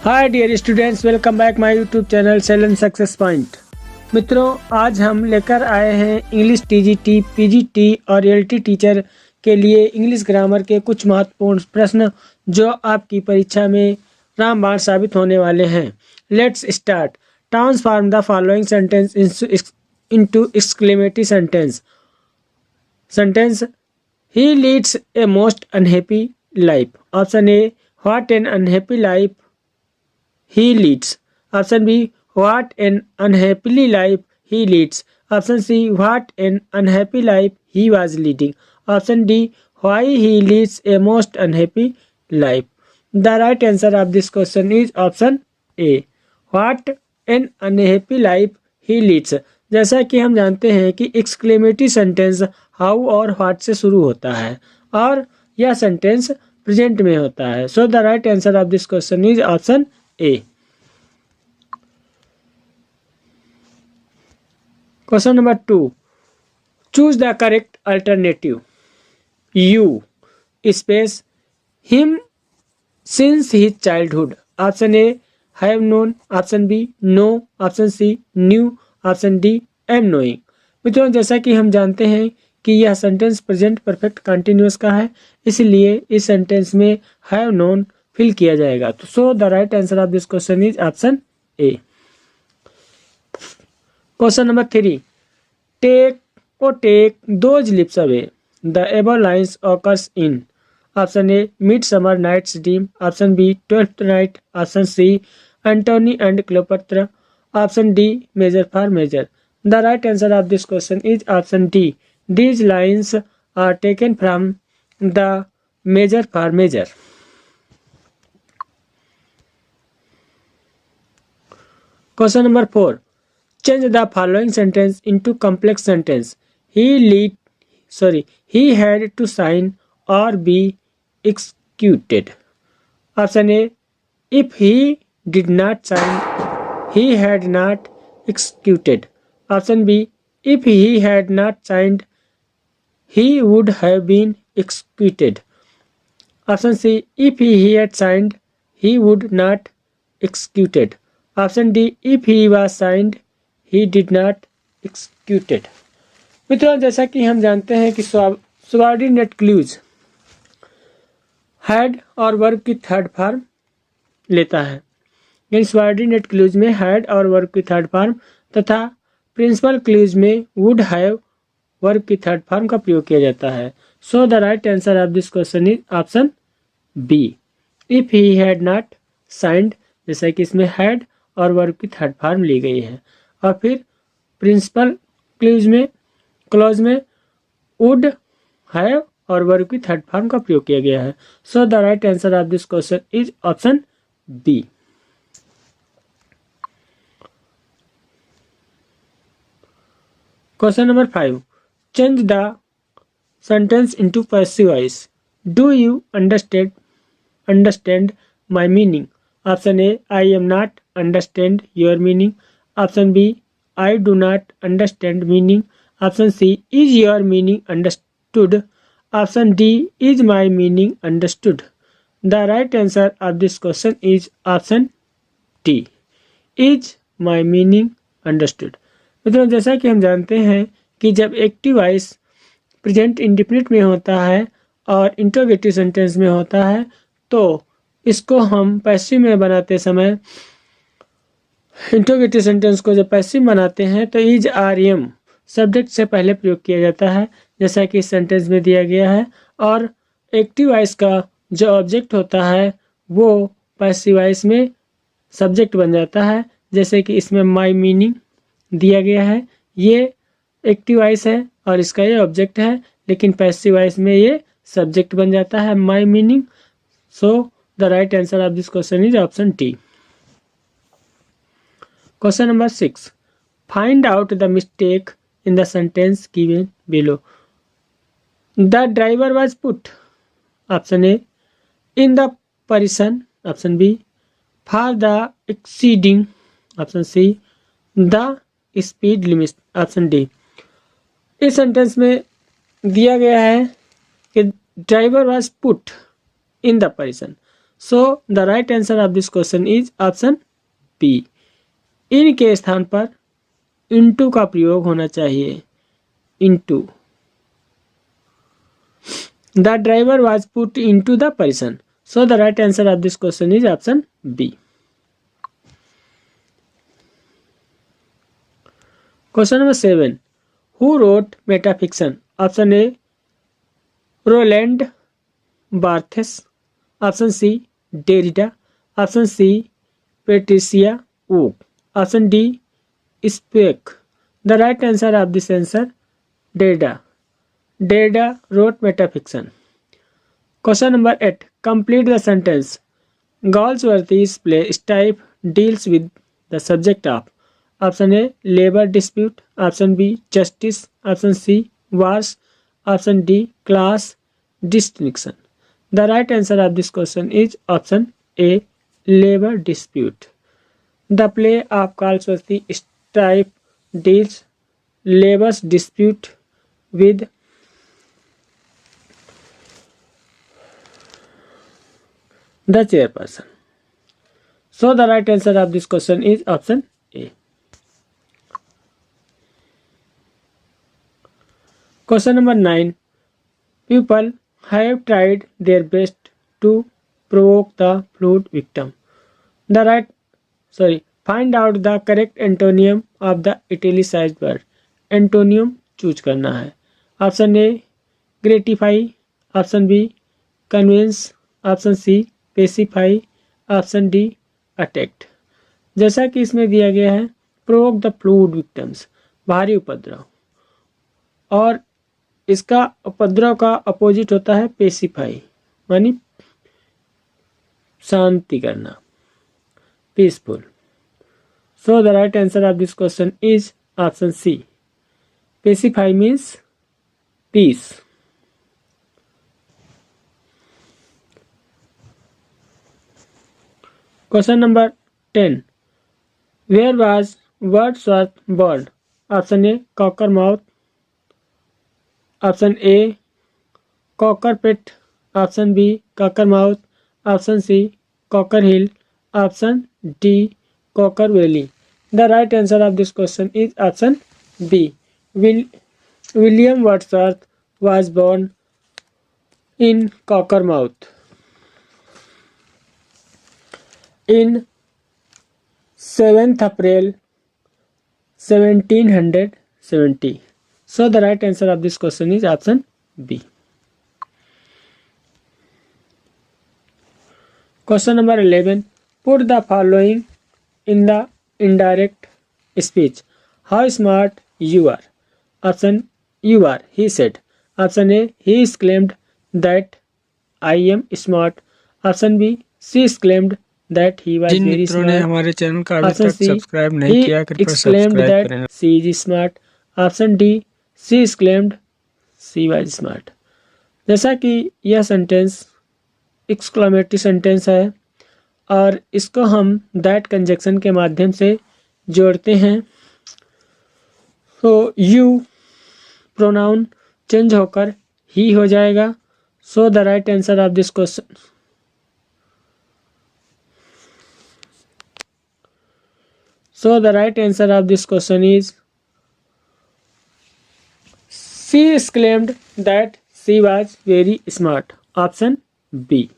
Hi dear students, welcome back my YouTube channel सेलन success point. मित्रों, आज हम लेकर आए हैं इंग्लिश टीजीटी, पीजीटी और रियलिटी टीचर के लिए इंग्लिश ग्रामर के कुछ महत्वपूर्ण प्रश्न जो आपकी परीक्षा में रामबाण साबित होने वाले हैं। Let's start. Transform the following sentence into exclamatory sentence. Sentence: he leads a most unhappy life. Option A, what an unhappy life he leads. Option B, what an unhappy life he leads. Option C, what an unhappy life he was leading. Option D, why he leads a most unhappy life. The right answer of this question is option A, what an unhappy life he leads. जैसा कि हम जानते हैं कि exclamatory sentence how और what से शुरू होता है और यह सेंटेंस प्रेजेंट में होता है। So the right answer of this question is option A. Question number 2. Choose the correct alternative. You space him since his childhood. Option A, have known. Option B, know. Option C, knew. Option D, am knowing. मित्रों, जैसा कि हम जानते हैं कि यह sentence present perfect continuous का है, इसलिए इस सेंटेंस में हैव नोन फिल किया जाएगा। तो so the right answer of this question is option A. Question number 3. Take those lips away. The above lines occurs in. Option A, midsummer night's dream. Option B, twelfth night. Option C, Antony and Cleopatra. Option D, measure for measure. The right answer of this question is option D. These lines are taken from the measure for measure. Question number 4. Change the following sentence into complex sentence. He had to sign or be executed. Option A, if he did not sign, he had not executed. Option B, if he had not signed, he would have been executed. Option C, if he had signed, he would not executed. Option D, if he was signed he did not executed. मित्रों, जैसा कि हम जानते हैं कि subordinate clause had और verb की third form लेता है। यानी सबऑर्डिनेट क्लूज में हैड और वर्ब की थर्ड फॉर्म तथा प्रिंसिपल क्लूज में वुड हैव वर्ब की थर्ड फॉर्म का प्रयोग किया जाता है। So the right answer of this question is option B, if he had not signed. जैसा कि इसमें हैड और वर्ब की थर्ड फॉर्म ली गई है और फिर प्रिंसिपल क्लॉज में वुड हैव और वर्ब की थर्ड फॉर्म का प्रयोग किया गया है। So the right answer of this question is option B. Question number 5. Change the sentence into passive voice. Do you understand my meaning. Option A, I am not understand your meaning. Option B, I do not understand meaning. Option C, is your meaning understood. Option D, is my meaning understood. The right answer of this question is option D, is my meaning understood. मित्रों, जैसा कि हम जानते हैं कि जब active voice present indefinite में होता है और इंटरोगेटिव सेंटेंस में होता है तो इसको हम पैसिव में बनाते समय, इंटरोगेटिव सेंटेंस को जब पैसिव बनाते हैं तो इज आर एम सब्जेक्ट से पहले प्रयोग किया जाता है, जैसा कि इस सेंटेंस में दिया गया है। और एक्टिव वॉइस का जो ऑब्जेक्ट होता है वो पैसिव वॉइस में सब्जेक्ट बन जाता है, जैसे कि इसमें माई मीनिंग दिया गया है। ये एक्टिव वॉइस है और इसका ये ऑब्जेक्ट है, लेकिन पैसिव वॉइस में ये सब्जेक्ट बन जाता है, my meaning. So the right answer of this question is option D. Question number 6. Find out the mistake in the sentence given below. The driver was put. Option A, in the position. Option B, for the exceeding. Option C, the speed limit. Option D. इस sentence में दिया गया है कि driver was put in the position. So the right answer of this question is option B. In के स्थान पर into का प्रयोग होना चाहिए, into. The driver was put into the person, so the right answer of this question is option B. Question number 7, who wrote metafiction? Option A Roland Barthes, option C Derrida, option C Patricia Wook, option D spec. The right answer of this answer Derrida. Derrida wrote metafiction. Question number 8, complete the sentence. Galsworthy's play type deals with the subject of, option A labor dispute, option B justice, option C wars, option D class distinction. The right answer of this question is option A labor dispute. The play of Galsworthy type deals labor's dispute with the chairperson. So the right answer of this question is option A. Question number 9. People have tried their best to provoke the flawed victim. Find out the correct antonym of the italicized word. Antonym choose करना है। Option A gratify, option B convince, option C pacify, option D attract. जैसा कि इसमें दिया गया है provoke the fluid victims, भारी उपद्रव, और इसका उपद्रव का अपोजिट होता है पेसिफाई, मानी शांति करना, peaceful. So the right answer of this question is option C. Pacify means peace. Question number 10. Where was Wordsworth born? Option A Cockermouth, option A Cockerpit, option B Cockermouth, option C Cocker Hill, option D Cocker Valley. The right answer of this question is option B. William Wordsworth was born in Cockermouth in 7th April 1770. So the right answer of this question is option B. Question number 11. Put the following in the indirect speech. How smart you are. Option you are, he said. Option A, he exclaimed that I am smart. Option B, she exclaimed that he was very smart. ने हमारे channel का अभी तक subscribe नहीं किया, कृपया subscribe करें। She is smart. Option D, she exclaimed she was smart. जैसा कि यह सेंटेंस एक्सक्लेमेटरी सेंटेंस है और इसको हम दैट कंजक्शन के माध्यम से जोड़ते हैं, तो यू प्रोनाउन चेंज होकर ही हो जाएगा। सो the right answer of this question is she exclaimed that she was very smart. Option B.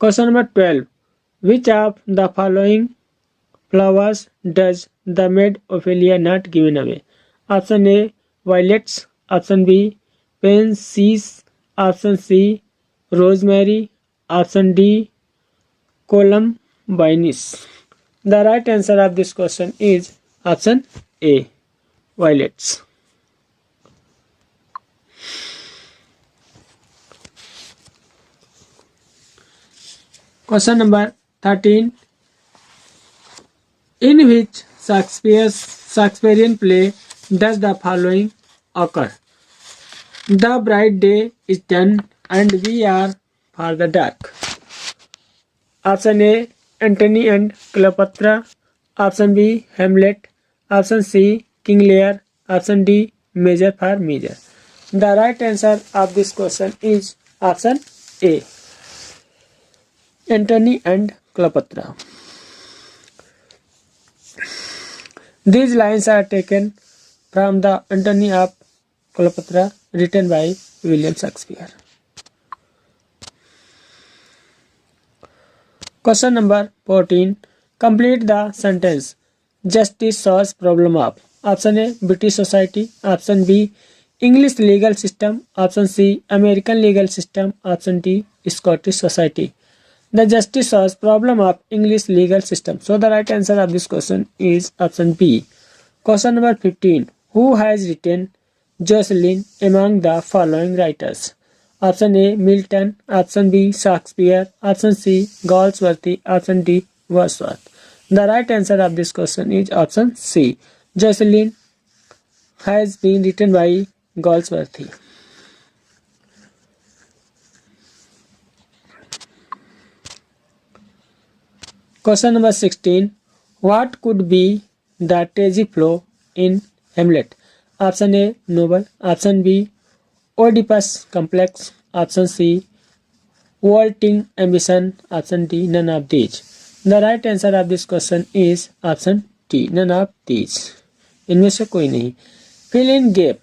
Question number 12. Which of the following flowers does the maid Ophelia not given away? Option A violets, option B pansies, option C rosemary, option D columbines. The right answer of this question is option A violets. Question number 13. In which Shakespearean play does the following occur? The bright day is done and we are for the dark. Option A Antony and Cleopatra, option B Hamlet, option C King Lear, option D Measure for Measure. The right answer of this question is option A Antony and Cleopatra. These lines are taken from the Antony of Cleopatra written by William Shakespeare. Question number 14. Complete the sentence. Justice solves problem of. Option A, British society. Option B, English legal system. Option C, American legal system. Option D, Scottish society. The justice solves problem of English legal system. So the right answer of this question is option B. Question number 15. Who has written Jocelyn among the following writers? Option A, Milton. Option B, Shakespeare. Option C, Galsworthy. Option D, Wordsworth. The right answer of this question is option C. Jocelyn has been written by Galsworthy. Question number 16. What could be the Tazeflow in Hamlet? Option A, novel. Option B, Oedipus complex. Option C, vaulting ambition. Option D, none of these. The right answer of this question is option D, none of these. इनमें से कोई नहीं. Fill in gap.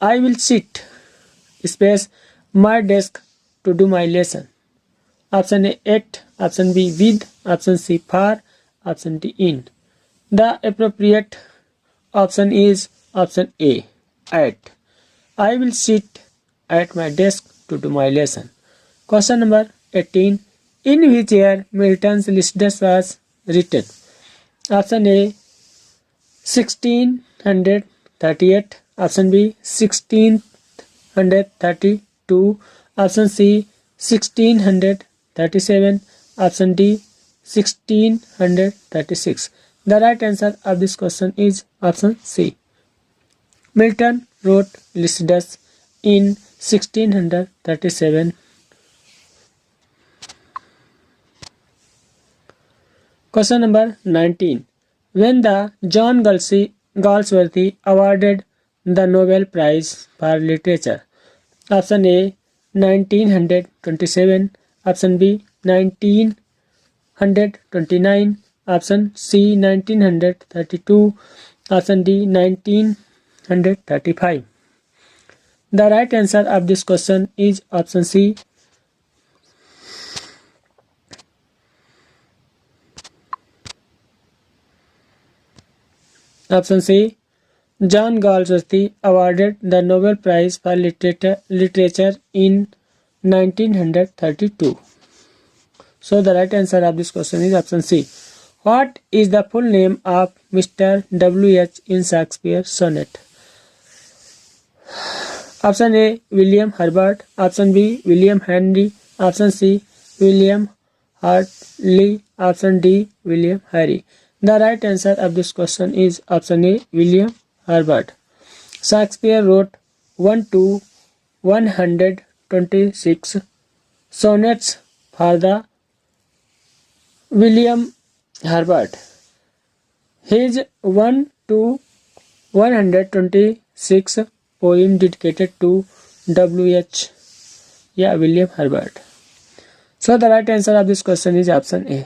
I will sit space my desk to do my lesson. Option A, at. Option B, with. Option C, for. Option D, in. The appropriate option is option A, at. I will sit at my desk to do my lesson. Question number 18. In which year Milton's Lycidas was written? Option A, 1638. Option B, 1632. Option C, 1637. Option D, 1636. The right answer of this question is option C. Milton wrote Lycidas in 1637. Question number 19. When the John Galsworthy awarded the Nobel Prize for Literature? Option A, 1927. Option B, 1929. Option C, 1932. Option D, 1935. The right answer of this question is option C. Option C. John Galsworthy awarded the Nobel Prize for Literature in 1932. So the right answer of this question is option C. What is the full name of Mr. W.H. in Shakespeare's sonnet? Option A, William Herbert. Option B, William Henry. Option C, William Hartley. Option D, William Harry. The right answer of this question is option A, William Herbert. Shakespeare wrote 1 to 126 sonnets for the William Herbert. His 1 to 126 poem dedicated to W.H. William Herbert. So the right answer of this question is option A.